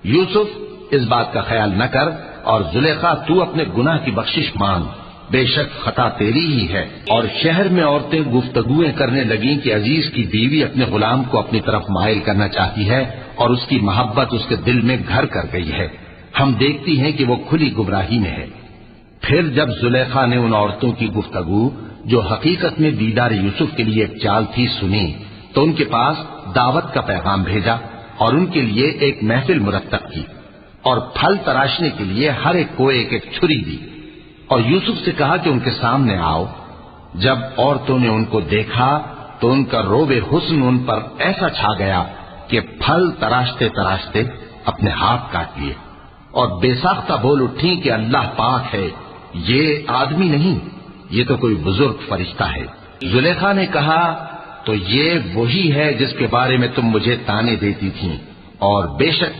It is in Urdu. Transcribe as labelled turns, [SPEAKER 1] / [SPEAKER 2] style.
[SPEAKER 1] یوسف اس بات کا خیال نہ کر اور زلیخا تو اپنے گناہ کی بخشش مانگ، بے شک خطا تیری ہی ہے۔ اور شہر میں عورتیں گفتگویں کرنے لگیں کہ عزیز کی بیوی اپنے غلام کو اپنی طرف مائل کرنا چاہتی ہے اور اس کی محبت اس کے دل میں گھر کر گئی ہے، ہم دیکھتی ہیں کہ وہ کھلی گمراہی میں ہے۔ پھر جب زلیخا نے ان عورتوں کی گفتگو جو حقیقت میں دیدار یوسف کے لیے ایک چال تھی سنی تو ان کے پاس دعوت کا پیغام بھیجا اور ان کے لیے ایک محفل مرتب کی اور پھل تراشنے کے لیے ہر ایک کو ایک ایک چھری دی اور یوسف سے کہا کہ ان کے سامنے آؤ۔ جب عورتوں نے ان کو دیکھا تو ان کا روب حسن ان پر ایسا چھا گیا کہ پھل تراشتے تراشتے اپنے ہاتھ کاٹ لیے اور بے ساختہ بول اٹھی کہ اللہ پاک ہے، یہ آدمی نہیں، یہ تو کوئی بزرگ فرشتہ ہے۔ زلیخا نے کہا تو یہ وہی ہے جس کے بارے میں تم مجھے تانے دیتی تھیں، اور بے شک